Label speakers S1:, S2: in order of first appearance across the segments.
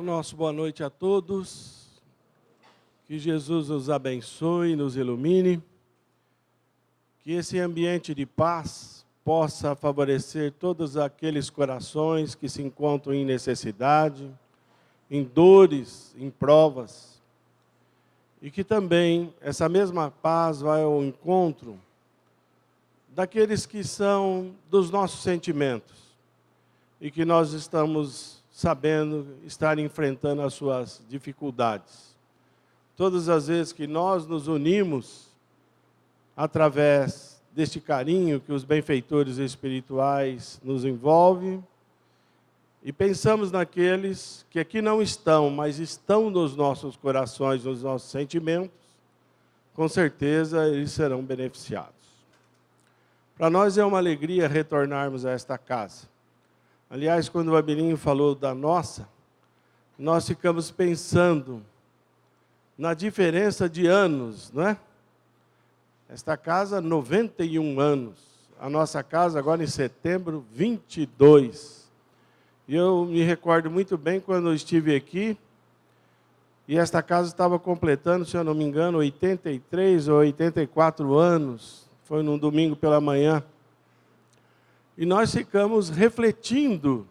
S1: Nosso boa noite a todos. Que Jesus nos abençoe, nos ilumine. Que esse ambiente de paz possa favorecer todos aqueles corações que se encontram em necessidade, em dores, em provas. E que também essa mesma paz vai ao encontro daqueles que são dos nossos sentimentos e que nós estamos sabendo estar enfrentando as suas dificuldades. Todas as vezes que nós nos unimos através deste carinho que os benfeitores espirituais nos envolvem e pensamos naqueles que aqui não estão, mas estão nos nossos corações, nos nossos sentimentos, com certeza eles serão beneficiados. Para nós é uma alegria retornarmos a esta casa. Aliás, quando o Abilinho falou da nossa, nós ficamos pensando na diferença de anos, não é? Esta casa, 91 anos. A nossa casa, agora em setembro, 22. E eu me recordo muito bem quando eu estive aqui, e esta casa estava completando, se eu não me engano, 83 ou 84 anos. Foi num domingo pela manhã. E nós ficamos refletindo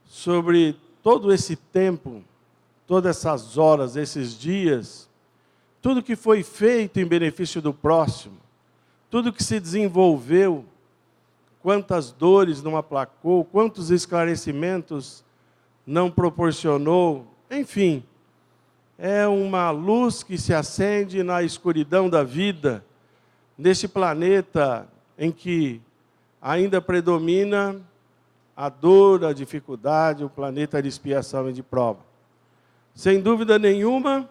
S1: sobre todo esse tempo, todas essas horas, esses dias, tudo que foi feito em benefício do próximo, tudo que se desenvolveu, quantas dores não aplacou, quantos esclarecimentos não proporcionou, enfim, é uma luz que se acende na escuridão da vida, nesse planeta em que ainda predomina a dor, a dificuldade, o planeta de expiação e de prova. Sem dúvida nenhuma,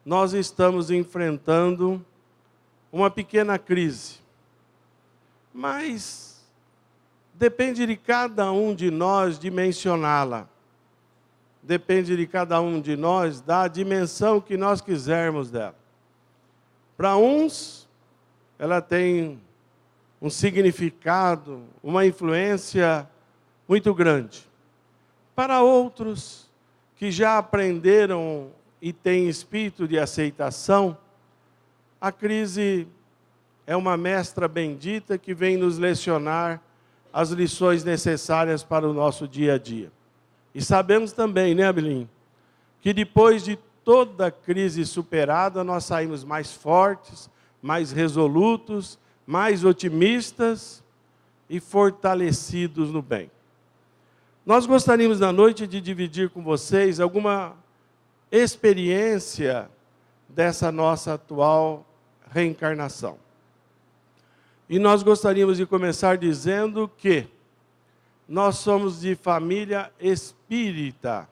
S1: nós estamos enfrentando uma pequena crise. Mas depende de cada um de nós dimensioná-la. Depende de cada um de nós da dimensão que nós quisermos dela. Para uns, ela tem um significado, uma influência muito grande. Para outros que já aprenderam e têm espírito de aceitação, a crise é uma mestra bendita que vem nos lecionar as lições necessárias para o nosso dia a dia. E sabemos também, né, Abilinho, que depois de toda crise superada, nós saímos mais fortes, mais resolutos, mais otimistas e fortalecidos no bem. Nós gostaríamos na noite de dividir com vocês alguma experiência dessa nossa atual reencarnação. E nós gostaríamos de começar dizendo que nós somos de família espírita.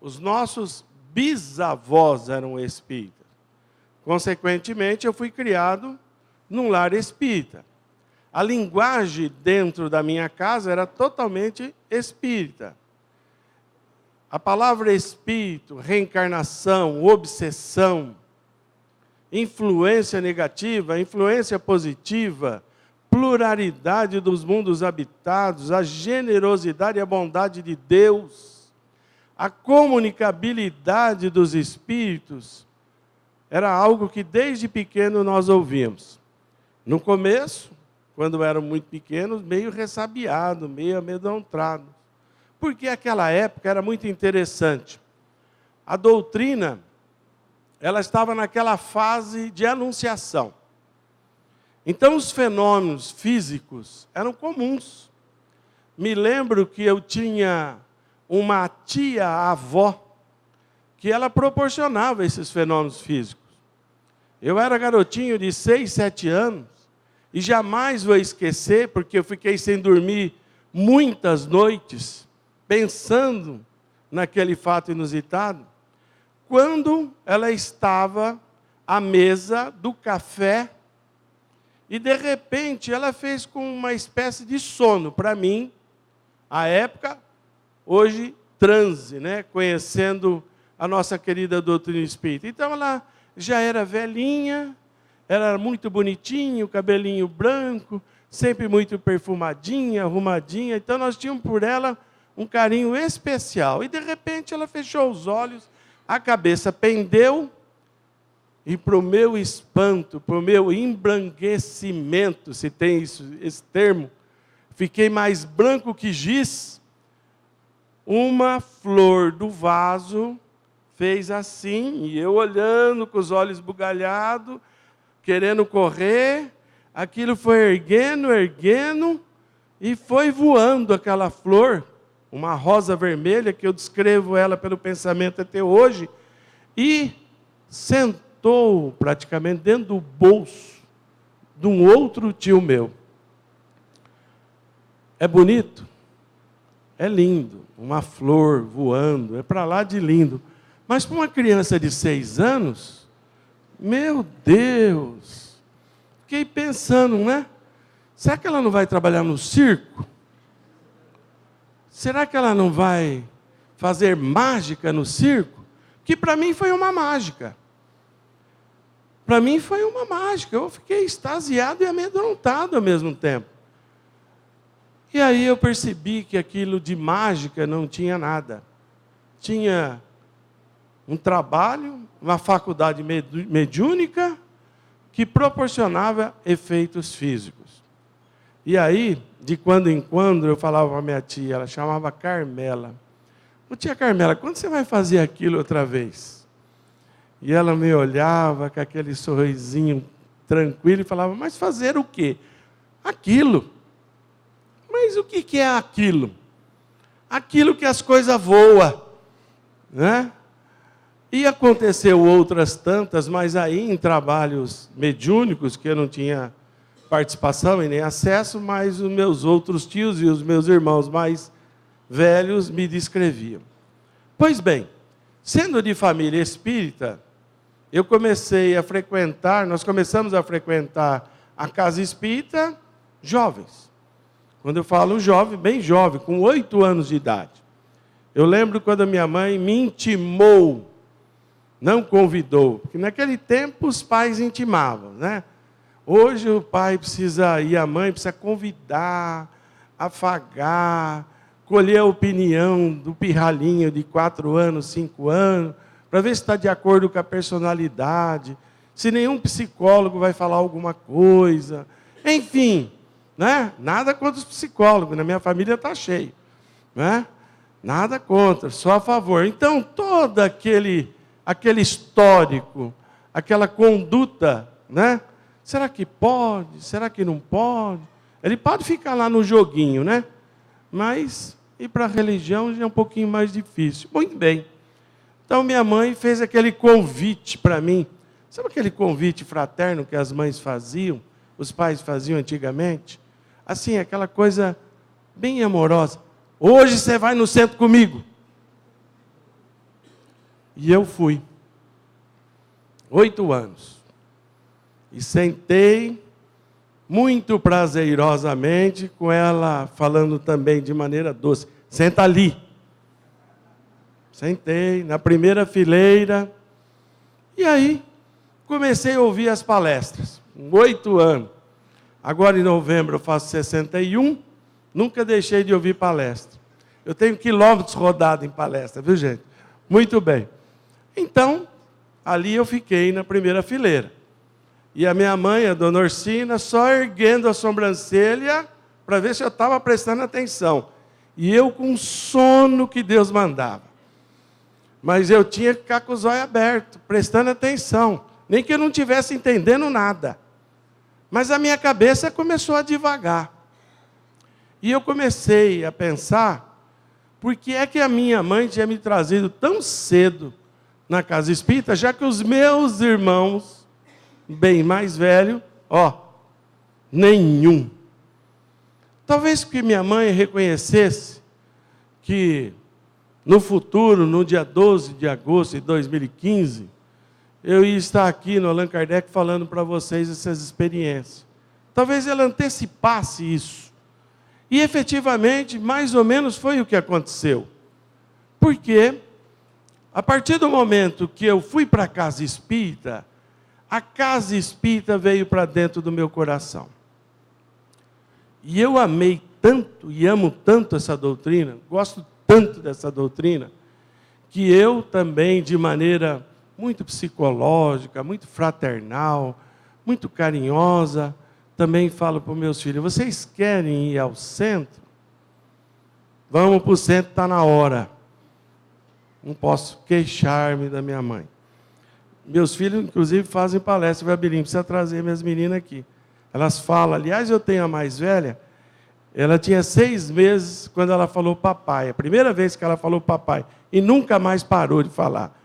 S1: Os nossos bisavós eram espíritas. Consequentemente, eu fui criado num lar espírita. A linguagem dentro da minha casa era totalmente espírita. A palavra espírito, reencarnação, obsessão, influência negativa, influência positiva, pluralidade dos mundos habitados, a generosidade e a bondade de Deus, a comunicabilidade dos espíritos, era algo que desde pequeno nós ouvíamos. No começo, quando eram muito pequenos, meio ressabiados, meio amedrontados. Porque aquela época era muito interessante. A doutrina, ela estava naquela fase de anunciação. Então, os fenômenos físicos eram comuns. Me lembro que eu tinha uma tia-avó que ela proporcionava esses fenômenos físicos. Eu era garotinho de 6, 7 anos e jamais vou esquecer, porque eu fiquei sem dormir muitas noites, pensando naquele fato inusitado, quando ela estava à mesa do café e, de repente, ela fez com uma espécie de sono. Para mim, à época, hoje, transe, né? Conhecendo a nossa querida doutrina espírita. Então, ela já era velhinha, era muito bonitinha, o cabelinho branco, sempre muito perfumadinha, arrumadinha. Então, nós tínhamos por ela um carinho especial. E, de repente, ela fechou os olhos, a cabeça pendeu, e para o meu espanto, para o meu embranquecimento, se tem esse termo, fiquei mais branco que giz. Uma flor do vaso fez assim, e eu olhando com os olhos bugalhados, querendo correr, aquilo foi erguendo, e foi voando aquela flor, uma rosa vermelha, que eu descrevo ela pelo pensamento até hoje, e sentou praticamente dentro do bolso de um outro tio meu. É bonito? É lindo, uma flor voando, é para lá de lindo. Mas para uma criança de 6 anos, meu Deus, fiquei pensando, né? Será que ela não vai trabalhar no circo? Será que ela não vai fazer mágica no circo? Que para mim foi uma mágica. Para mim foi uma mágica. Eu fiquei extasiado e amedrontado ao mesmo tempo. E aí eu percebi que aquilo de mágica não tinha nada. Tinha um trabalho, uma faculdade mediúnica que proporcionava efeitos físicos. E aí, de quando em quando, eu falava para a minha tia, ela chamava Carmela. Ô tia Carmela, quando você vai fazer aquilo outra vez? E ela me olhava com aquele sorrisinho tranquilo e falava, mas fazer o quê? Aquilo. Mas o que é aquilo? Aquilo que as coisas voam, né? E aconteceu outras tantas, mas aí em trabalhos mediúnicos, que eu não tinha participação e nem acesso, mas os meus outros tios e os meus irmãos mais velhos me descreviam. Pois bem, sendo de família espírita, nós começamos a frequentar a casa espírita jovens. Quando eu falo jovem, bem jovem, com 8 anos de idade. Eu lembro quando a minha mãe me intimou, não convidou, porque naquele tempo os pais intimavam, né? Hoje o pai precisa, e a mãe precisa convidar, afagar, colher a opinião do pirralhinho de 4 anos, 5 anos, para ver se está de acordo com a personalidade, se nenhum psicólogo vai falar alguma coisa, enfim, né? Nada contra os psicólogos, na minha família está cheio, né? Nada contra, só a favor. Então, todo aquele histórico, aquela conduta, né? Será que pode? Será que não pode? Ele pode ficar lá no joguinho, né? Mas ir para a religião já é um pouquinho mais difícil. Muito bem. Então, minha mãe fez aquele convite para mim. Sabe aquele convite fraterno que as mães faziam, os pais faziam antigamente? Assim, aquela coisa bem amorosa. Hoje você vai no centro comigo. E eu fui. 8 anos. E sentei muito prazerosamente com ela, falando também de maneira doce. Senta ali. Sentei na primeira fileira. E aí, comecei a ouvir as palestras. Com 8 anos. Agora, em novembro, eu faço 61. Nunca deixei de ouvir palestra. Eu tenho quilômetros rodados em palestra, viu, gente? Muito bem. Então, ali eu fiquei na primeira fileira. E a minha mãe, a dona Orsina, só erguendo a sobrancelha para ver se eu estava prestando atenção. E eu com sono que Deus mandava. Mas eu tinha que ficar com os olhos abertos, prestando atenção. Nem que eu não estivesse entendendo nada. Mas a minha cabeça começou a divagar. E eu comecei a pensar, por que é que a minha mãe tinha me trazido tão cedo na casa espírita, já que os meus irmãos, bem mais velhos, nenhum. Talvez porque minha mãe reconhecesse que no futuro, no dia 12 de agosto de 2015, eu ia estar aqui no Allan Kardec falando para vocês essas experiências. Talvez ela antecipasse isso. E efetivamente, mais ou menos foi o que aconteceu. Porque, a partir do momento que eu fui para a casa espírita, a casa espírita veio para dentro do meu coração. E eu amei tanto e amo tanto essa doutrina, gosto tanto dessa doutrina, que eu também, de maneira muito psicológica, muito fraternal, muito carinhosa, também falo para os meus filhos: vocês querem ir ao centro? Vamos para o centro, está na hora. Não posso queixar-me da minha mãe. Meus filhos, inclusive, fazem palestra. Vabilim, precisa trazer minhas meninas aqui. Elas falam, aliás, eu tenho a mais velha, ela tinha 6 meses quando ela falou papai. A primeira vez que ela falou papai. E nunca mais parou de falar.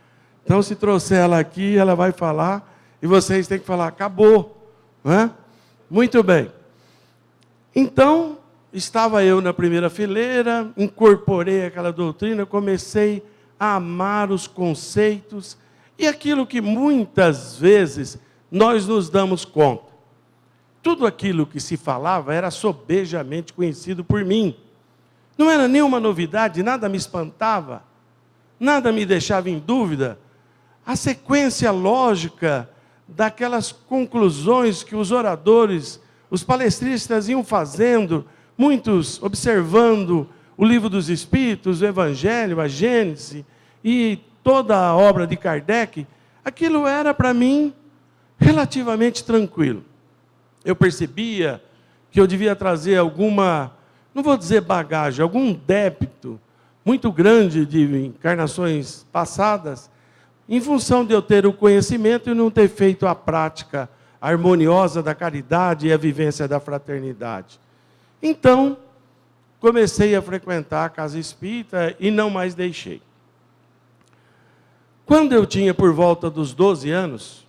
S1: Então, se trouxer ela aqui, ela vai falar, e vocês têm que falar, acabou. Não é? Muito bem. Então, estava eu na primeira fileira, incorporei aquela doutrina, comecei a amar os conceitos, e aquilo que muitas vezes nós nos damos conta. Tudo aquilo que se falava era sobejamente conhecido por mim. Não era nenhuma novidade, nada me espantava, nada me deixava em dúvida. A sequência lógica daquelas conclusões que os oradores, os palestristas iam fazendo, muitos observando o Livro dos Espíritos, o Evangelho, a Gênese e toda a obra de Kardec, aquilo era para mim relativamente tranquilo. Eu percebia que eu devia trazer alguma, não vou dizer bagagem, algum débito muito grande de encarnações passadas, em função de eu ter o conhecimento e não ter feito a prática harmoniosa da caridade e a vivência da fraternidade. Então, comecei a frequentar a casa espírita e não mais deixei. Quando eu tinha por volta dos 12 anos,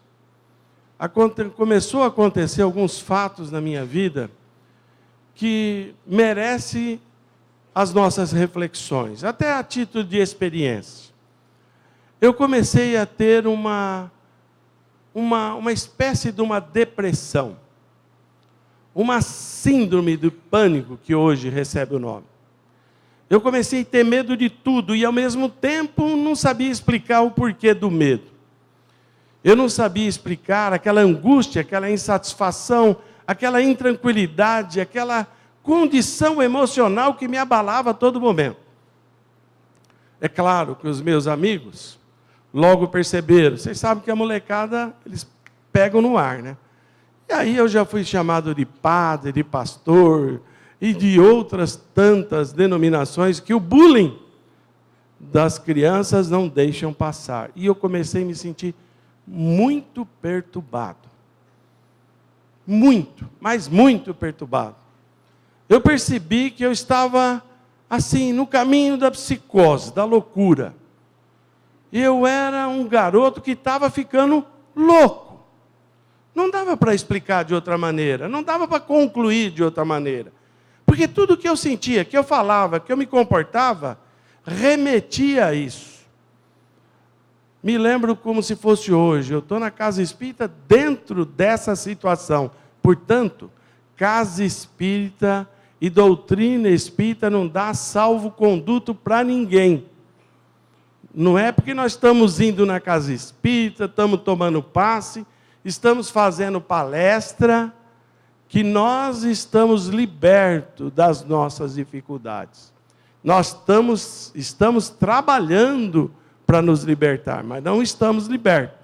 S1: começou a acontecer alguns fatos na minha vida que merecem as nossas reflexões, até a título de experiência. Eu comecei a ter uma espécie de uma depressão, uma síndrome do pânico, que hoje recebe o nome. Eu comecei a ter medo de tudo e, ao mesmo tempo, não sabia explicar o porquê do medo. Eu não sabia explicar aquela angústia, aquela insatisfação, aquela intranquilidade, aquela condição emocional que me abalava a todo momento. É claro que os meus amigos logo perceberam. Vocês sabem que a molecada, eles pegam no ar, né? E aí eu já fui chamado de padre, de pastor e de outras tantas denominações que o bullying das crianças não deixam passar. E eu comecei a me sentir muito perturbado. Muito, mas muito perturbado. Eu percebi que eu estava, assim, no caminho da psicose, da loucura. Eu era um garoto que estava ficando louco. Não dava para explicar de outra maneira, não dava para concluir de outra maneira. Porque tudo que eu sentia, que eu falava, que eu me comportava, remetia a isso. Me lembro como se fosse hoje. Eu estou na casa espírita dentro dessa situação. Portanto, casa espírita e doutrina espírita não dá salvo-conduto para ninguém. Não é porque nós estamos indo na casa espírita, estamos tomando passe, estamos fazendo palestra, que nós estamos libertos das nossas dificuldades. Nós estamos trabalhando para nos libertar, mas não estamos libertos.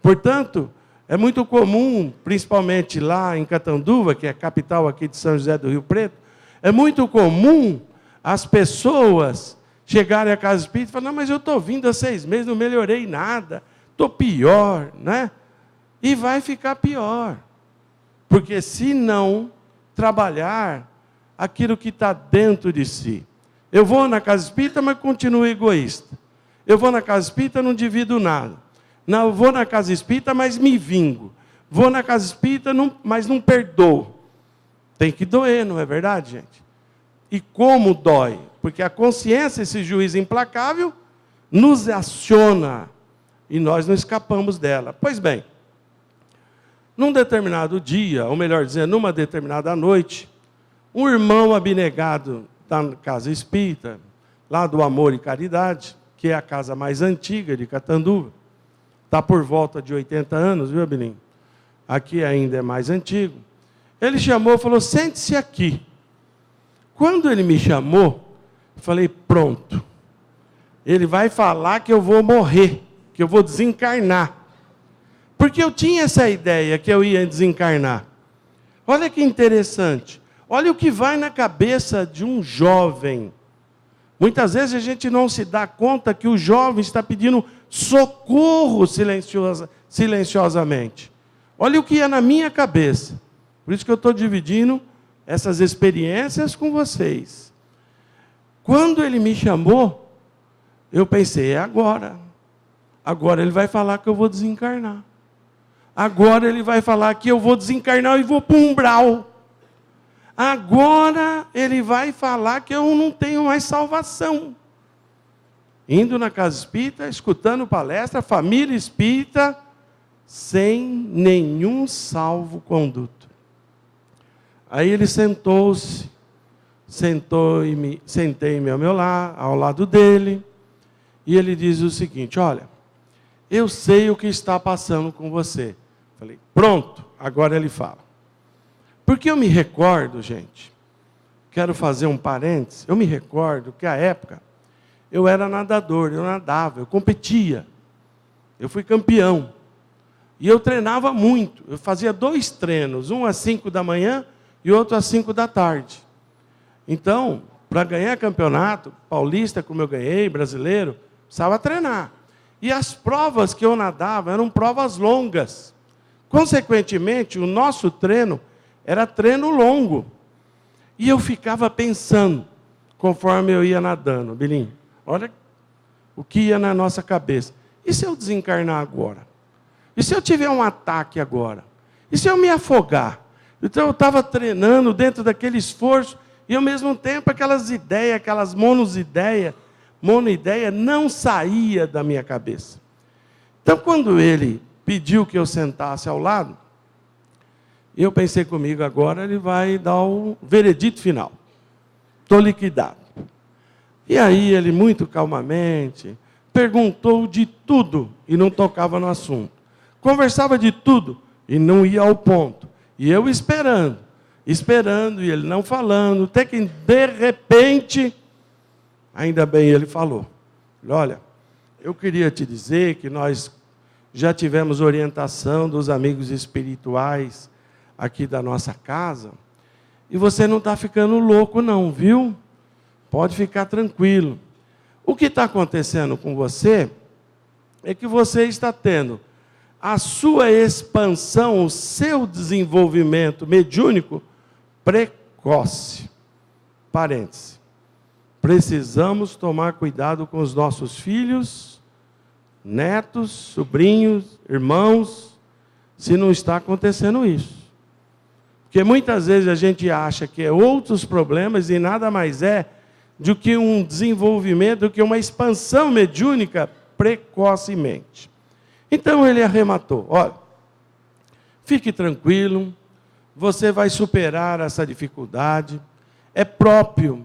S1: Portanto, é muito comum, principalmente lá em Catanduva, que é a capital aqui de São José do Rio Preto, é muito comum as pessoas chegarem à casa espírita e falarem: não, mas eu estou vindo há 6 meses, não melhorei nada, estou pior, né? E vai ficar pior. Porque se não trabalhar aquilo que está dentro de si. Eu vou na casa espírita, mas continuo egoísta. Eu vou na casa espírita, não divido nada. Não, eu vou na casa espírita, mas me vingo. Vou na casa espírita, mas não perdoo. Tem que doer, não é verdade, gente? E como dói? Porque a consciência, esse juiz implacável, nos aciona e nós não escapamos dela. Pois bem, num determinado dia, ou melhor dizendo, numa determinada noite, um irmão abnegado da casa espírita, lá do Amor e Caridade, que é a casa mais antiga de Catanduva, está por volta de 80 anos, viu, Abelim? Aqui ainda é mais antigo. Ele chamou e falou: sente-se aqui. Quando ele me chamou, eu falei, pronto. Ele vai falar que eu vou morrer, que eu vou desencarnar. Porque eu tinha essa ideia que eu ia desencarnar. Olha que interessante. Olha o que vai na cabeça de um jovem. Muitas vezes a gente não se dá conta que o jovem está pedindo socorro silenciosamente. Olha o que é na minha cabeça. Por isso que eu estou dividindo essas experiências com vocês. Quando ele me chamou, eu pensei, é agora. Agora ele vai falar que eu vou desencarnar. Agora ele vai falar que eu vou desencarnar e vou para um umbral. Agora ele vai falar que eu não tenho mais salvação. Indo na casa espírita, escutando palestra, família espírita, sem nenhum salvo-conduto. Aí ele sentou-se, sentei-me ao lado dele, e ele diz o seguinte, olha, eu sei o que está passando com você. Falei, pronto, agora ele fala. Porque eu me recordo, gente, quero fazer um parênteses, eu me recordo que à época eu era nadador, eu nadava, eu competia, eu fui campeão. E eu treinava muito, eu fazia 2 treinos, um às 5 da manhã e outro às 5 da tarde. Então, para ganhar campeonato paulista, como eu ganhei, brasileiro, precisava treinar. E as provas que eu nadava eram provas longas. Consequentemente, o nosso treino era treino longo. E eu ficava pensando, conforme eu ia nadando, Belinho, olha o que ia na nossa cabeça. E se eu desencarnar agora? E se eu tiver um ataque agora? E se eu me afogar? Então eu estava treinando dentro daquele esforço, e ao mesmo tempo aquelas ideias, aquelas monoideias, não saía da minha cabeça. Então quando ele pediu que eu sentasse ao lado, eu pensei comigo, agora ele vai dar o veredito final. Estou liquidado. E aí ele, muito calmamente, perguntou de tudo e não tocava no assunto. Conversava de tudo e não ia ao ponto. E eu esperando, e ele não falando, até que de repente, ainda bem ele falou. Olha, eu queria te dizer que nós já tivemos orientação dos amigos espirituais aqui da nossa casa, e você não está ficando louco não, viu? Pode ficar tranquilo. O que está acontecendo com você é que você está tendo a sua expansão, o seu desenvolvimento mediúnico precoce. Parêntese. Precisamos tomar cuidado com os nossos filhos, netos, sobrinhos, irmãos, se não está acontecendo isso. Porque muitas vezes a gente acha que é outros problemas e nada mais é do que um desenvolvimento, do que uma expansão mediúnica precocemente. Então ele arrematou, olha, fique tranquilo, você vai superar essa dificuldade, é próprio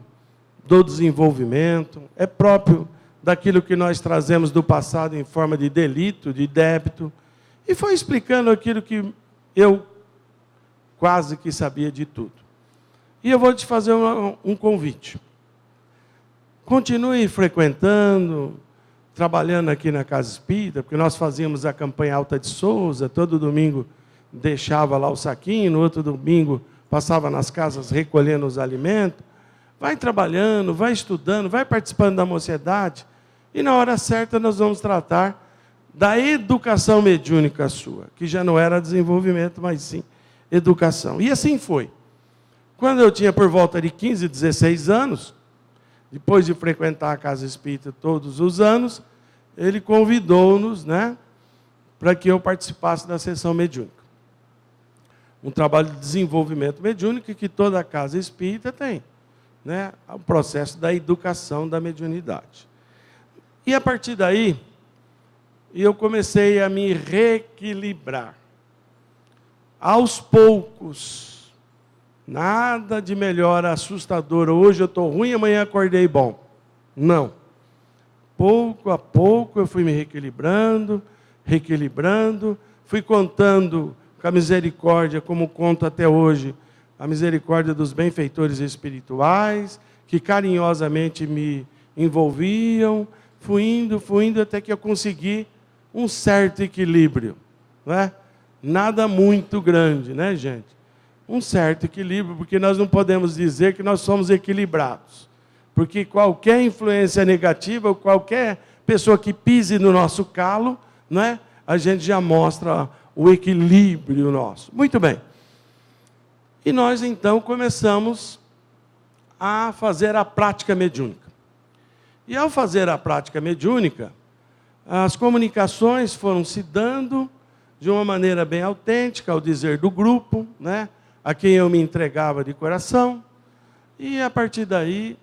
S1: do desenvolvimento, é próprio daquilo que nós trazemos do passado em forma de delito, de débito, e foi explicando aquilo que eu quase que sabia de tudo. E eu vou te fazer um convite. Continue frequentando, trabalhando aqui na Casa Espírita, porque nós fazíamos a campanha Alta de Souza, todo domingo deixava lá o saquinho, no outro domingo passava nas casas recolhendo os alimentos. Vai trabalhando, vai estudando, vai participando da mocidade, e na hora certa nós vamos tratar da educação mediúnica sua, que já não era desenvolvimento, mas sim educação. E assim foi. Quando eu tinha por volta de 15, 16 anos, depois de frequentar a Casa Espírita todos os anos, ele convidou-nos, né, para que eu participasse da sessão mediúnica. Um trabalho de desenvolvimento mediúnico que toda a Casa Espírita tem, né, o processo da educação da mediunidade. E a partir daí, eu comecei a me reequilibrar. Aos poucos, nada de melhora assustadora. Hoje eu estou ruim, amanhã acordei bom. Não. Pouco a pouco eu fui me reequilibrando, fui contando com a misericórdia, como conto até hoje, a misericórdia dos benfeitores espirituais, que carinhosamente me envolviam, fui indo até que eu consegui um certo equilíbrio, não é? Nada muito grande, né, gente? Um certo equilíbrio, porque nós não podemos dizer que nós somos equilibrados. Porque qualquer influência negativa, ou qualquer pessoa que pise no nosso calo, não é? A gente já mostra o equilíbrio nosso. Muito bem. E nós, então, começamos a fazer a prática mediúnica. E ao fazer a prática mediúnica, as comunicações foram se dando de uma maneira bem autêntica, ao dizer do grupo, né, a quem eu me entregava de coração, e a partir daí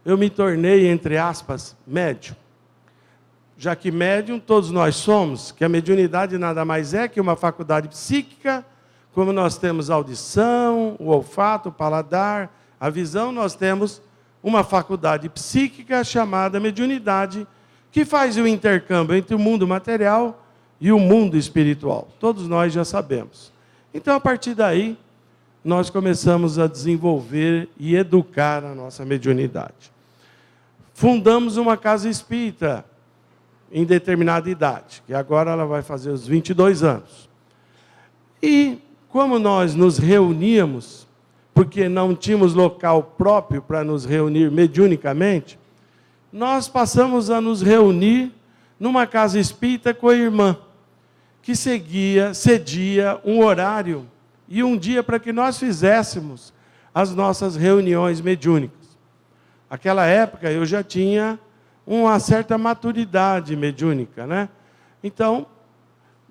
S1: eu me tornei, entre aspas, médium. Já que médium todos nós somos, que a mediunidade nada mais é que uma faculdade psíquica, como nós temos a audição, o olfato, o paladar, a visão, nós temos uma faculdade psíquica chamada mediunidade, que faz o intercâmbio entre o mundo material e o mundo espiritual. Todos nós já sabemos. Então, a partir daí, nós começamos a desenvolver e educar a nossa mediunidade. Fundamos uma casa espírita em determinada idade, que agora ela vai fazer os 22 anos. E, como nós nos reuníamos, porque não tínhamos local próprio para nos reunir mediunicamente, nós passamos a nos reunir numa casa espírita com a irmã, que cedia um horário e um dia para que nós fizéssemos as nossas reuniões mediúnicas. Naquela época eu já tinha uma certa maturidade mediúnica, né? Então,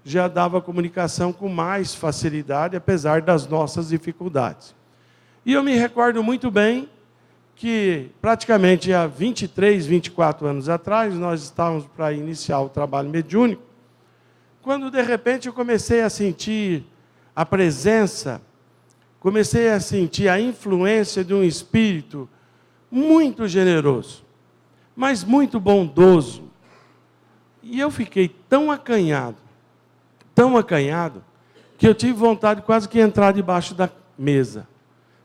S1: já dava comunicação com mais facilidade, apesar das nossas dificuldades. E eu me recordo muito bem que praticamente há 23, 24 anos atrás, nós estávamos para iniciar o trabalho mediúnico, quando de repente eu comecei a sentir a presença, comecei a sentir a influência de um espírito muito generoso, mas muito bondoso. E eu fiquei tão acanhado, que eu tive vontade quase que entrar debaixo da mesa.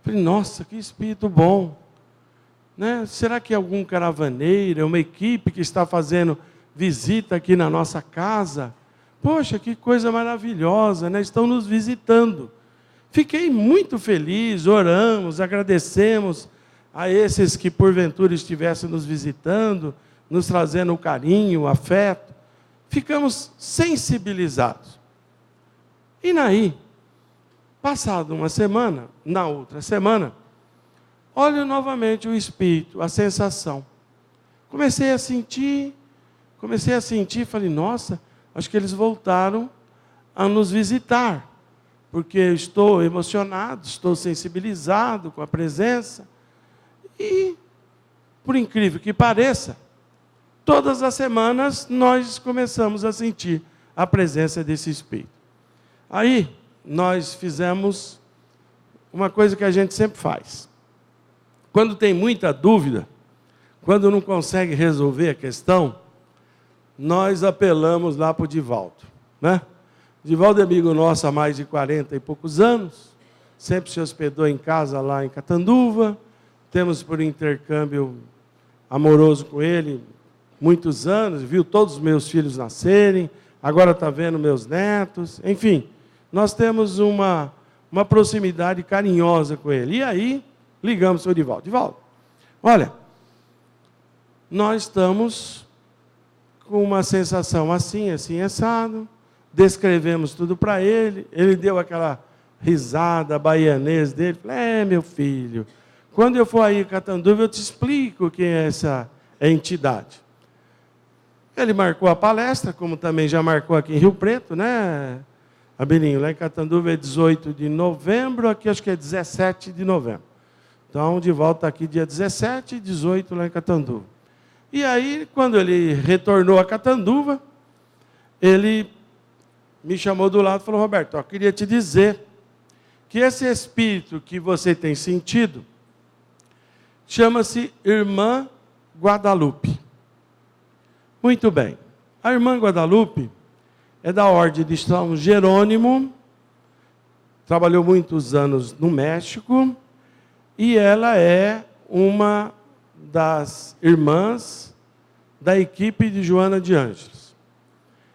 S1: Falei, nossa, que espírito bom. Né? Será que é algum caravaneiro, uma equipe que está fazendo visita aqui na nossa casa? Poxa, que coisa maravilhosa, né? Estão nos visitando. Fiquei muito feliz, oramos, agradecemos a esses que porventura estivessem nos visitando, nos trazendo o carinho, o afeto. Ficamos sensibilizados. E daí, passada uma semana, na outra semana, olho novamente o espírito, a sensação. Comecei a sentir, falei, nossa, acho que eles voltaram a nos visitar, porque eu estou emocionado, estou sensibilizado com a presença. E, por incrível que pareça, todas as semanas nós começamos a sentir a presença desse espírito. Aí, nós fizemos uma coisa que a gente sempre faz. Quando tem muita dúvida, quando não consegue resolver a questão, nós apelamos lá para o Divaldo, né? Divaldo é amigo nosso há mais de 40 e poucos anos, sempre se hospedou em casa lá em Catanduva, temos por intercâmbio amoroso com ele muitos anos, viu todos os meus filhos nascerem, agora está vendo meus netos, enfim, nós temos uma proximidade carinhosa com ele. E aí, ligamos para o Divaldo. Divaldo, olha, nós estamos com uma sensação assim, assado, descrevemos tudo para ele, ele deu aquela risada baianês dele, falei, meu filho, quando eu for aí em Catanduva, eu te explico quem é essa entidade. Ele marcou a palestra, como também já marcou aqui em Rio Preto, né, Abelinho? Lá em Catanduva é 18 de novembro, aqui acho que é 17 de novembro. Então, o Divaldo está aqui dia 17 e 18 lá em Catanduva. E aí, quando ele retornou a Catanduva, ele me chamou do lado e falou, Roberto, eu queria te dizer que esse espírito que você tem sentido chama-se Irmã Guadalupe. Muito bem. A Irmã Guadalupe é da ordem de São Jerônimo, trabalhou muitos anos no México e ela é uma das irmãs da equipe de Joana de Ângeles.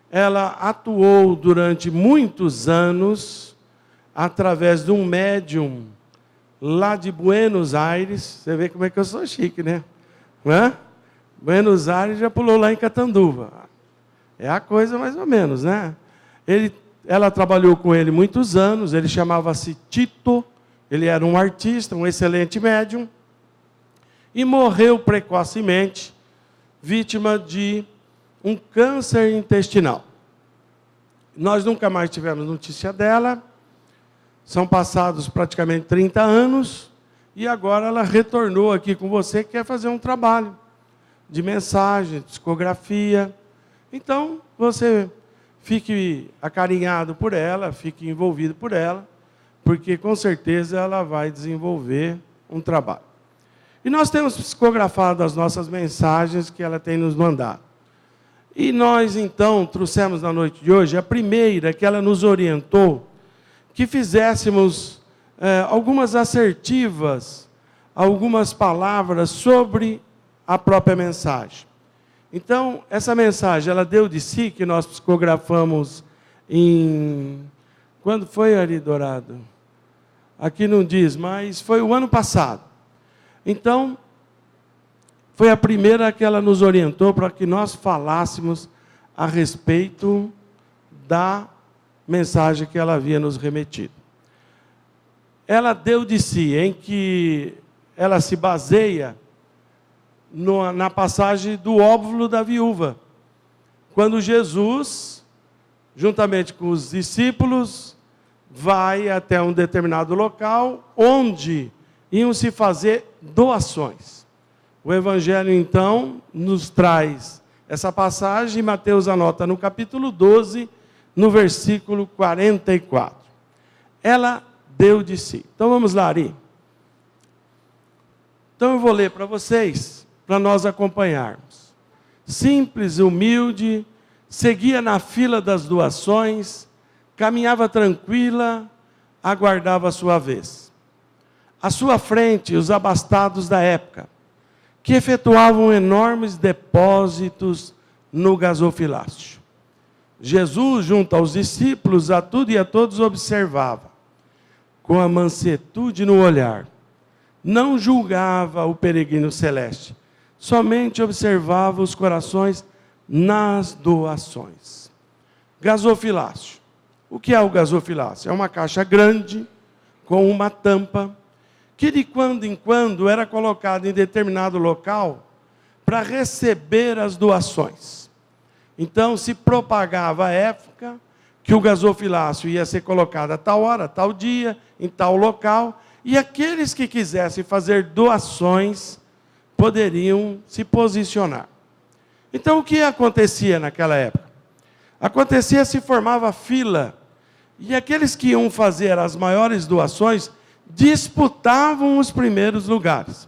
S1: Ela atuou durante muitos anos através de um médium lá de Buenos Aires. Você vê como é que eu sou chique, né? Buenos Aires já pulou lá em Catanduva. É a coisa mais ou menos, né? Ela trabalhou com ele muitos anos, ele chamava-se Tito, ele era um artista, um excelente médium, e morreu precocemente, vítima de um câncer intestinal. Nós nunca mais tivemos notícia dela, são passados praticamente 30 anos, e agora ela retornou aqui com você, quer fazer um trabalho de mensagem, psicografia. Então, você fique acarinhado por ela, fique envolvido por ela, porque com certeza ela vai desenvolver um trabalho. E nós temos psicografado as nossas mensagens que ela tem nos mandado. E nós, então, trouxemos na noite de hoje a primeira que ela nos orientou, que fizéssemos algumas assertivas, algumas palavras sobre a própria mensagem. Então, essa mensagem, ela deu de si, que nós psicografamos em... Quando foi, Ari Dourado? Aqui não diz, mas foi o ano passado. Então, foi a primeira que ela nos orientou para que nós falássemos a respeito da mensagem que ela havia nos remetido. Ela deu de si, em que ela se baseia na passagem do óvulo da viúva, quando Jesus, juntamente com os discípulos, vai até um determinado local, onde iam se fazer doações. O Evangelho, então, nos traz essa passagem, e Mateus anota no capítulo 12, no versículo 44. Ela deu de si. Então, vamos lá, Ari. Então, eu vou ler para vocês, para nós acompanharmos. Simples, humilde, seguia na fila das doações, caminhava tranquila, aguardava a sua vez. À sua frente, os abastados da época, que efetuavam enormes depósitos no gasofilácio. Jesus, junto aos discípulos, a tudo e a todos observava, com a mansuetude no olhar. Não julgava o peregrino celeste, somente observava os corações nas doações. Gasofilácio. O que é o gasofilácio? É uma caixa grande, com uma tampa, que de quando em quando era colocada em determinado local para receber as doações. Então, se propagava a época que o gasofilácio ia ser colocado a tal hora, tal dia, em tal local, e aqueles que quisessem fazer doações poderiam se posicionar. Então, o que acontecia naquela época? Acontecia, se formava fila, e aqueles que iam fazer as maiores doações disputavam os primeiros lugares.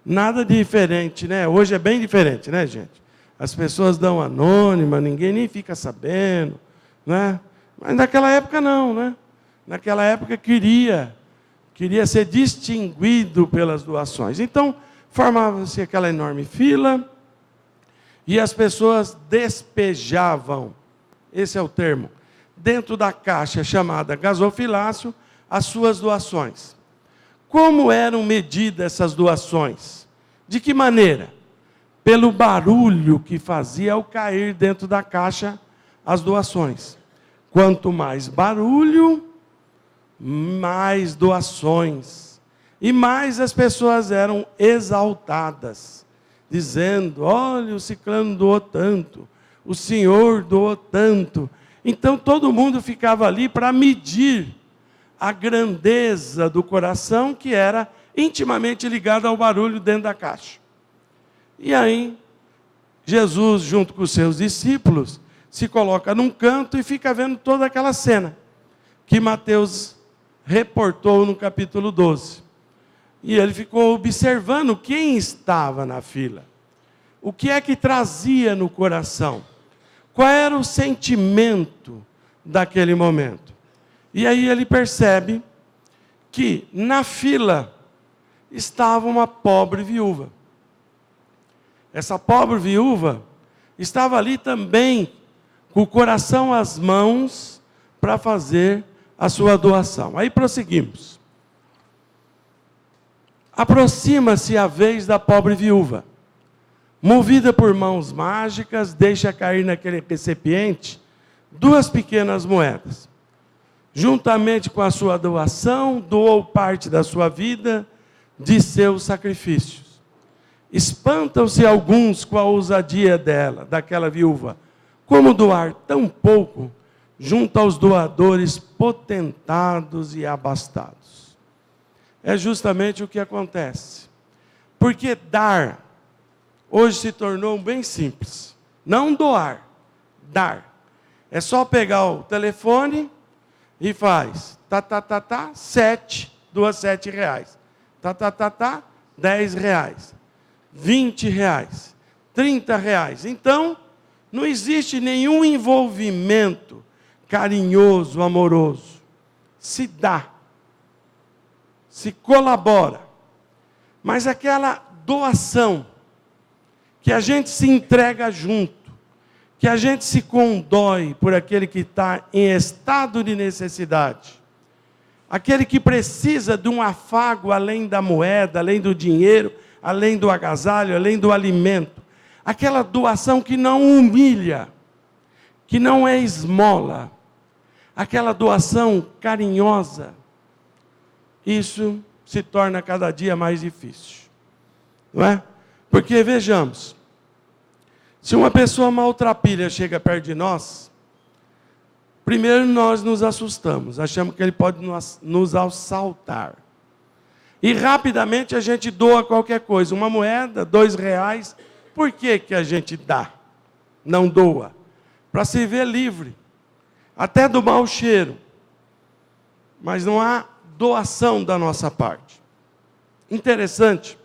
S1: Nada diferente, né? Hoje é bem diferente, né, gente? As pessoas dão anônima, ninguém nem fica sabendo, né? Mas naquela época não, né? Naquela época queria ser distinguido pelas doações. Então, formava-se aquela enorme fila e as pessoas despejavam, esse é o termo, dentro da caixa chamada gasofilácio, as suas doações. Como eram medidas essas doações? De que maneira? Pelo barulho que fazia ao cair dentro da caixa as doações. Quanto mais barulho, mais doações. E mais as pessoas eram exaltadas, dizendo, olha, o ciclano doou tanto, o senhor doou tanto. Então todo mundo ficava ali para medir a grandeza do coração, que era intimamente ligado ao barulho dentro da caixa. E aí, Jesus, junto com os seus discípulos, se coloca num canto e fica vendo toda aquela cena que Mateus reportou no capítulo 12. E ele ficou observando quem estava na fila. O que é que trazia no coração? Qual era o sentimento daquele momento? E aí ele percebe que na fila estava uma pobre viúva. Essa pobre viúva estava ali também, com o coração às mãos, para fazer a sua doação. Aí prosseguimos. Aproxima-se a vez da pobre viúva. Movida por mãos mágicas, deixa cair naquele recipiente 2 pequenas moedas. Juntamente com a sua doação, doou parte da sua vida, de seus sacrifícios. Espantam-se alguns com a ousadia daquela viúva. Como doar tão pouco junto aos doadores potentados e abastados? É justamente o que acontece. Porque dar, hoje se tornou bem simples. Não doar, dar. É só pegar o telefone e faz, 7, doa 7 reais. 10 reais. 20 reais. 30 reais. Então, não existe nenhum envolvimento carinhoso, amoroso. Se dá. Se colabora. Mas aquela doação, que a gente se entrega junto, que a gente se condói por aquele que está em estado de necessidade, aquele que precisa de um afago além da moeda, além do dinheiro, além do agasalho, além do alimento, aquela doação que não humilha, que não é esmola, aquela doação carinhosa, isso se torna cada dia mais difícil, não é? Porque vejamos, se uma pessoa maltrapilha chega perto de nós, primeiro nós nos assustamos, achamos que ele pode nos assaltar. E rapidamente a gente doa qualquer coisa, uma moeda, 2 reais. Por que a gente dá? Não doa? Para se ver livre, até do mau cheiro. Mas não há doação da nossa parte. Interessante,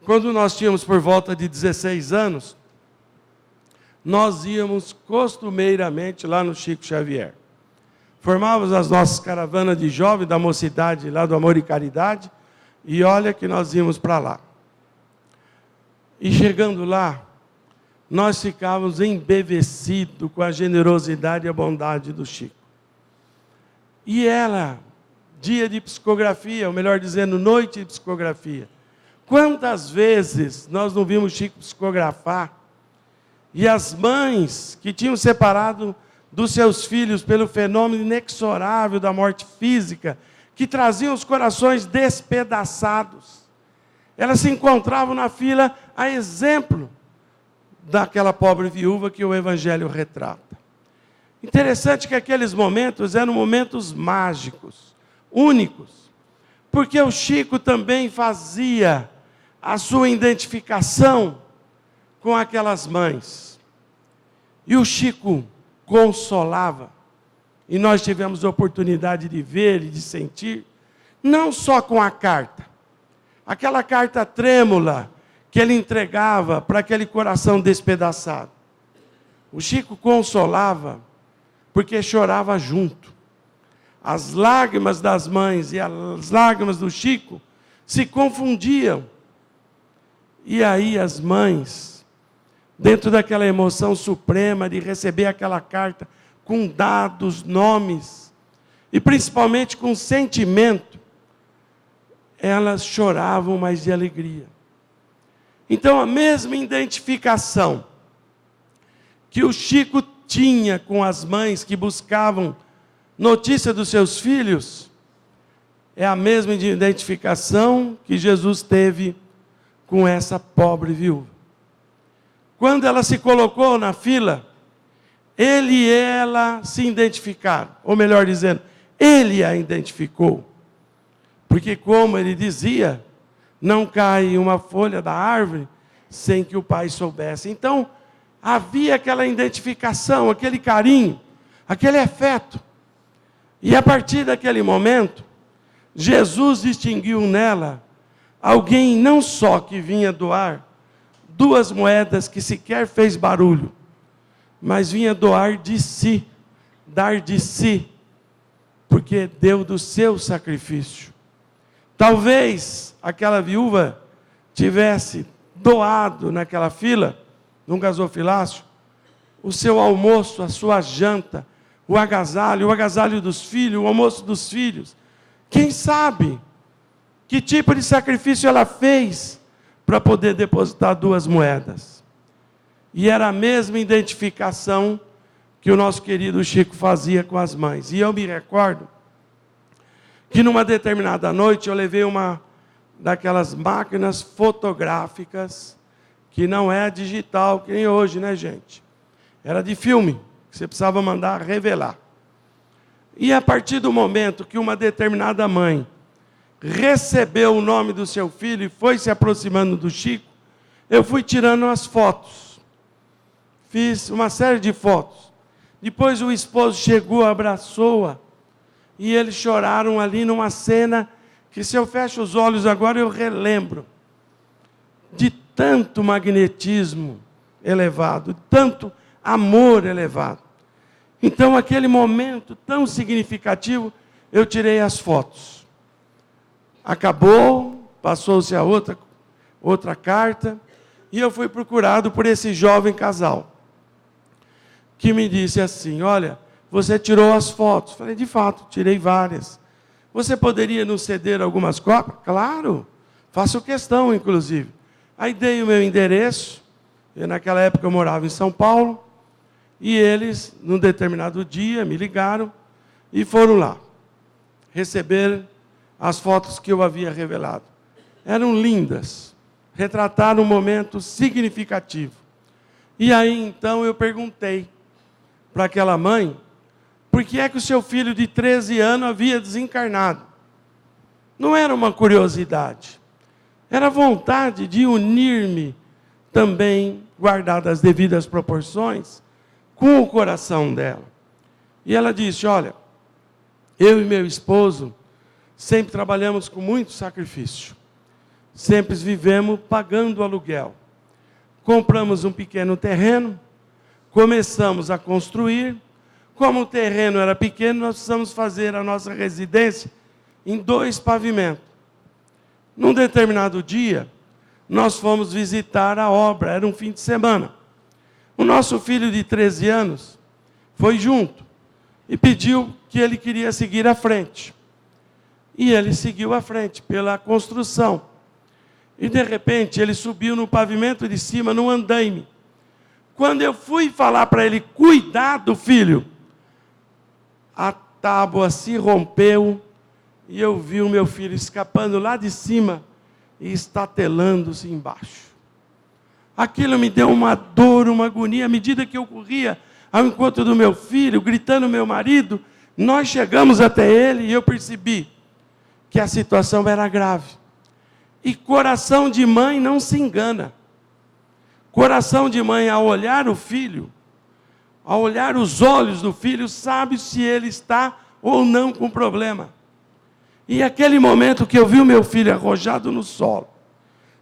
S1: quando nós tínhamos por volta de 16 anos, nós íamos costumeiramente lá no Chico Xavier. Formávamos as nossas caravanas de jovens da mocidade lá do Amor e Caridade, e olha que nós íamos para lá. E chegando lá, nós ficávamos embevecidos com a generosidade e a bondade do Chico. E ela, dia de psicografia, ou melhor dizendo, noite de psicografia. Quantas vezes nós não vimos Chico psicografar, e as mães que tinham separado dos seus filhos pelo fenômeno inexorável da morte física, que traziam os corações despedaçados, elas se encontravam na fila a exemplo daquela pobre viúva que o Evangelho retrata. Interessante que aqueles momentos eram momentos mágicos, únicos, porque o Chico também fazia a sua identificação com aquelas mães. E o Chico consolava, e nós tivemos a oportunidade de ver e de sentir, não só com a carta, aquela carta trêmula que ele entregava para aquele coração despedaçado. O Chico consolava porque chorava junto. As lágrimas das mães e as lágrimas do Chico se confundiam. E aí as mães, dentro daquela emoção suprema de receber aquela carta com dados, nomes, e principalmente com sentimento, elas choravam, mas de alegria. Então, a mesma identificação que o Chico tinha com as mães que buscavam notícia dos seus filhos, é a mesma identificação que Jesus teve com essa pobre viúva. Quando ela se colocou na fila, ele e ela se identificaram, ou melhor dizendo, ele a identificou. Porque, como ele dizia, não cai uma folha da árvore sem que o pai soubesse. Então, havia aquela identificação, aquele carinho, aquele afeto. E a partir daquele momento, Jesus distinguiu nela alguém não só que vinha doar 2 moedas que sequer fez barulho, mas vinha doar de si, dar de si, porque deu do seu sacrifício. Talvez aquela viúva tivesse doado naquela fila, num gasofilácio, o seu almoço, a sua janta, o agasalho dos filhos, o almoço dos filhos. Quem sabe que tipo de sacrifício ela fez para poder depositar 2 moedas? E era a mesma identificação que o nosso querido Chico fazia com as mães. E eu me recordo que numa determinada noite eu levei uma daquelas máquinas fotográficas, que não é digital, que nem hoje, né, gente? Era de filme, que você precisava mandar revelar. E a partir do momento que uma determinada mãe recebeu o nome do seu filho e foi se aproximando do Chico, eu fui tirando as fotos. Fiz uma série de fotos. Depois o esposo chegou, abraçou-a, e eles choraram ali numa cena que, se eu fecho os olhos agora, eu relembro de tanto magnetismo elevado, tanto amor elevado. Então, aquele momento tão significativo, eu tirei as fotos. Acabou, passou-se a outra carta, e eu fui procurado por esse jovem casal, que me disse assim: olha, você tirou as fotos. Falei, de fato, tirei várias. Você poderia nos ceder algumas cópias? Claro, faço questão, inclusive. Aí dei o meu endereço, e naquela época eu morava em São Paulo, e eles, num determinado dia, me ligaram e foram lá receber as fotos que eu havia revelado. Eram lindas, retrataram um momento significativo. E aí, então, eu perguntei para aquela mãe, por que é que o seu filho de 13 anos havia desencarnado? Não era uma curiosidade, era vontade de unir-me também, guardadas as devidas proporções, com o coração dela. E ela disse: olha, eu e meu esposo sempre trabalhamos com muito sacrifício, sempre vivemos pagando aluguel. Compramos um pequeno terreno, começamos a construir. Como o terreno era pequeno, nós precisamos fazer a nossa residência em 2 pavimentos. Num determinado dia, nós fomos visitar a obra, era um fim de semana. O nosso filho de 13 anos foi junto e pediu que ele queria seguir à frente. E ele seguiu à frente pela construção. E de repente ele subiu no pavimento de cima, no andaime. Quando eu fui falar para ele: cuidado, filho, a tábua se rompeu e eu vi o meu filho escapando lá de cima e estatelando-se embaixo. Aquilo me deu uma dor, uma agonia. À medida que eu corria ao encontro do meu filho, gritando meu marido, nós chegamos até ele e eu percebi que a situação era grave. E coração de mãe não se engana. Coração de mãe, ao olhar o filho, ao olhar os olhos do filho, sabe se ele está ou não com problema. E aquele momento que eu vi o meu filho arrojado no solo,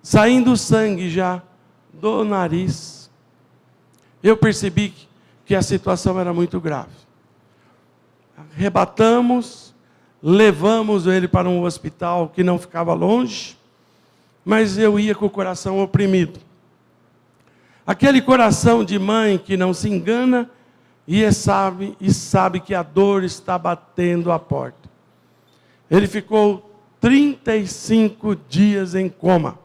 S1: saindo sangue já do nariz, eu percebi que a situação era muito grave. Arrebatamos, levamos ele para um hospital que não ficava longe, mas eu ia com o coração oprimido. Aquele coração de mãe que não se engana e sabe que a dor está batendo à porta. Ele ficou 35 dias em coma.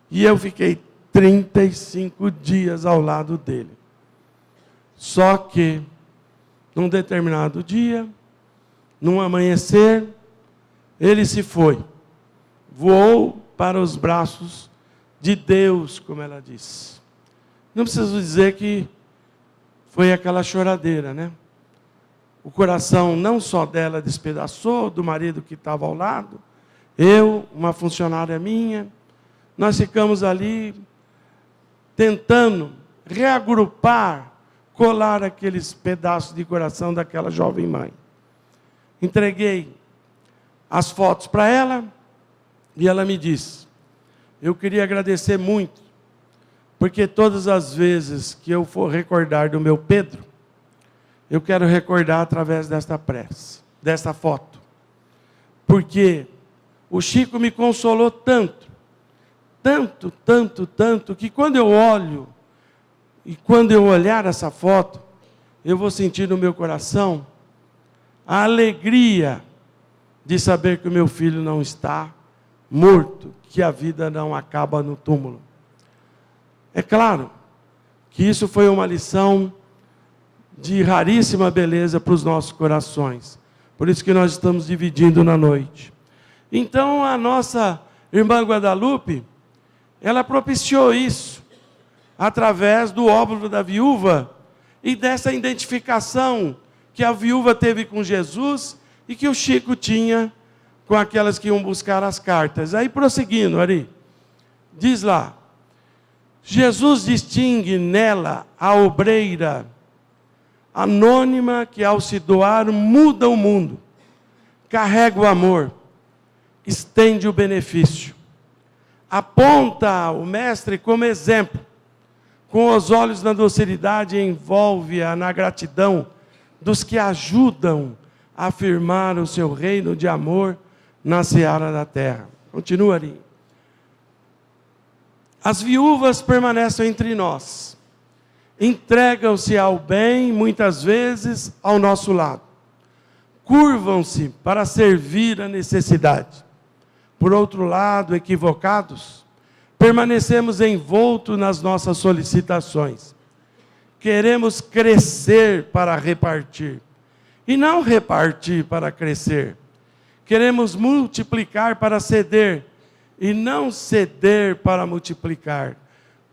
S1: E eu fiquei 35 dias ao lado dele. Só que, num determinado dia, num amanhecer, ele se foi. Voou para os braços de Deus, como ela disse. Não preciso dizer que foi aquela choradeira, né? O coração não só dela despedaçou, do marido que estava ao lado, eu, uma funcionária minha, nós ficamos ali tentando reagrupar, colar aqueles pedaços de coração daquela jovem mãe. Entreguei as fotos para ela e ela me disse: eu queria agradecer muito, porque todas as vezes que eu for recordar do meu Pedro, eu quero recordar através desta prece. dessa foto. Porque o Chico me consolou tanto, tanto, tanto, tanto, que quando eu olho, e quando eu olhar essa foto, eu vou sentir no meu coração a alegria de saber que o meu filho não está morto, que a vida não acaba no túmulo. É claro que isso foi uma lição de raríssima beleza para os nossos corações. Por isso que nós estamos dividindo na noite. Então, a nossa irmã Guadalupe, ela propiciou isso, através do óbolo da viúva, e dessa identificação que a viúva teve com Jesus, e que o Chico tinha com aquelas que iam buscar as cartas. Aí, prosseguindo, Ari, diz lá, Jesus distingue nela a obreira anônima que ao se doar muda o mundo, carrega o amor, estende o benefício. Aponta o mestre como exemplo, com os olhos na docilidade, envolve-a na gratidão dos que ajudam a afirmar o seu reino de amor na seara da terra. Continua ali. As viúvas permanecem entre nós, entregam-se ao bem, muitas vezes ao nosso lado, curvam-se para servir a necessidade. Por outro lado, equivocados, permanecemos envoltos nas nossas solicitações. Queremos crescer para repartir, e não repartir para crescer. Queremos multiplicar para ceder, e não ceder para multiplicar.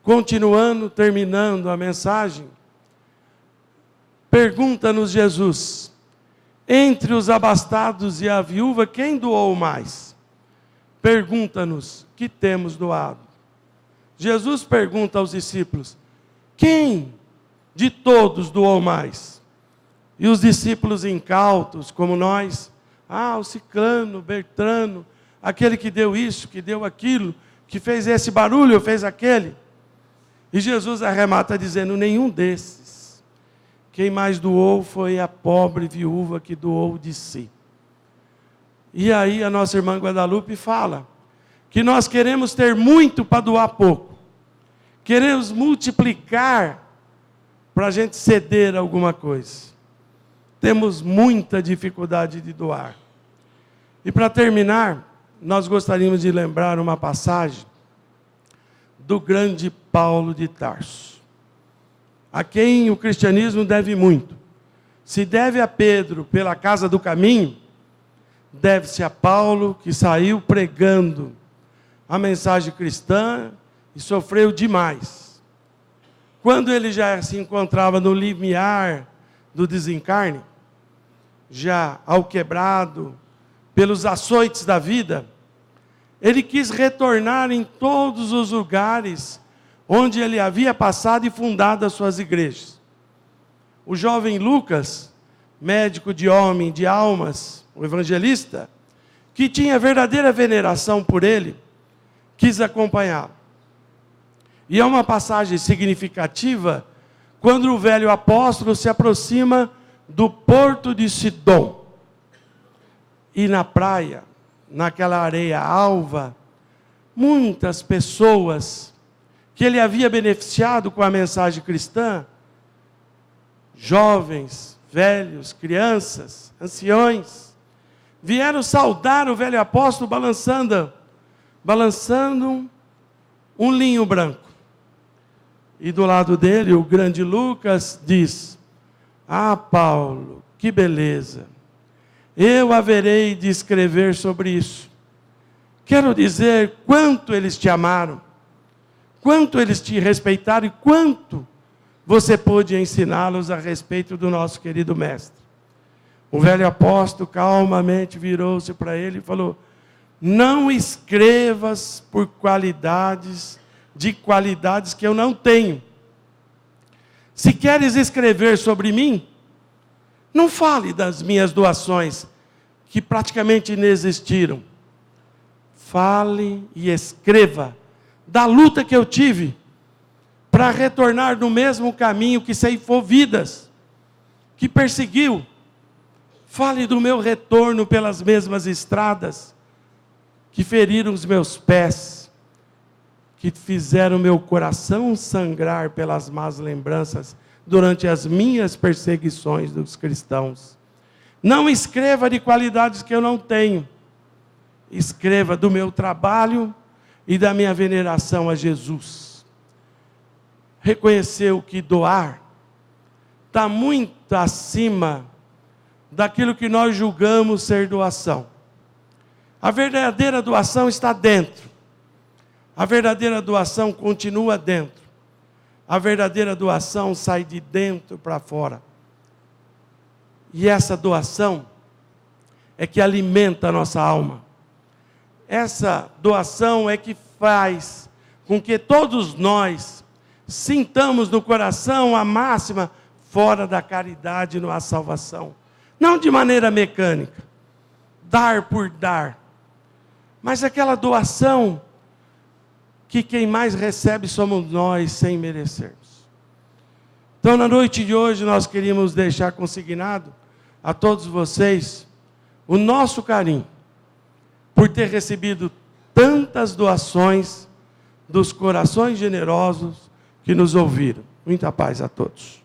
S1: Continuando, terminando a mensagem, pergunta-nos Jesus, entre os abastados e a viúva, quem doou mais? Pergunta-nos, que temos doado? Jesus pergunta aos discípulos, quem de todos doou mais? E os discípulos incautos, como nós, o ciclano, Bertrano, aquele que deu isso, que deu aquilo, que fez esse barulho, fez aquele. E Jesus arremata dizendo, nenhum desses. Quem mais doou foi a pobre viúva que doou de si. E aí a nossa irmã Guadalupe fala que nós queremos ter muito para doar pouco. Queremos multiplicar para a gente ceder alguma coisa. Temos muita dificuldade de doar. E para terminar, nós gostaríamos de lembrar uma passagem do grande Paulo de Tarso, a quem o cristianismo deve muito. Se deve a Pedro pela casa do caminho, deve-se a Paulo, que saiu pregando a mensagem cristã e sofreu demais. Quando ele já se encontrava no limiar do desencarne, já alquebrado pelos açoites da vida, ele quis retornar em todos os lugares onde ele havia passado e fundado as suas igrejas. O jovem Lucas, médico de homem, de almas, o evangelista, que tinha verdadeira veneração por ele, quis acompanhá-lo. E é uma passagem significativa quando o velho apóstolo se aproxima do porto de Sidom. E na praia, naquela areia alva, muitas pessoas que ele havia beneficiado com a mensagem cristã, jovens, velhos, crianças, anciões, vieram saudar o velho apóstolo balançando um linho branco. E do lado dele, o grande Lucas diz, Paulo, que beleza, eu haverei de escrever sobre isso. Quero dizer quanto eles te amaram, quanto eles te respeitaram e quanto você pôde ensiná-los a respeito do nosso querido mestre. O velho apóstolo calmamente virou-se para ele e falou, não escrevas por qualidades que eu não tenho. Se queres escrever sobre mim, não fale das minhas doações, que praticamente inexistiram. Fale e escreva da luta que eu tive para retornar no mesmo caminho que ceifou vidas, que perseguiu. Fale do meu retorno pelas mesmas estradas que feriram os meus pés, que fizeram meu coração sangrar pelas más lembranças durante as minhas perseguições dos cristãos. Não escreva de qualidades que eu não tenho. Escreva do meu trabalho e da minha veneração a Jesus. Reconheceu que doar está muito acima daquilo que nós julgamos ser doação. A verdadeira doação está dentro. A verdadeira doação continua dentro. A verdadeira doação sai de dentro para fora. E essa doação é que alimenta a nossa alma. Essa doação é que faz com que todos nós sintamos no coração a máxima: fora da caridade não há salvação. Não de maneira mecânica, dar por dar, mas aquela doação que quem mais recebe somos nós, sem merecermos. Então, na noite de hoje, nós queríamos deixar consignado a todos vocês o nosso carinho, por ter recebido tantas doações dos corações generosos que nos ouviram. Muita paz a todos.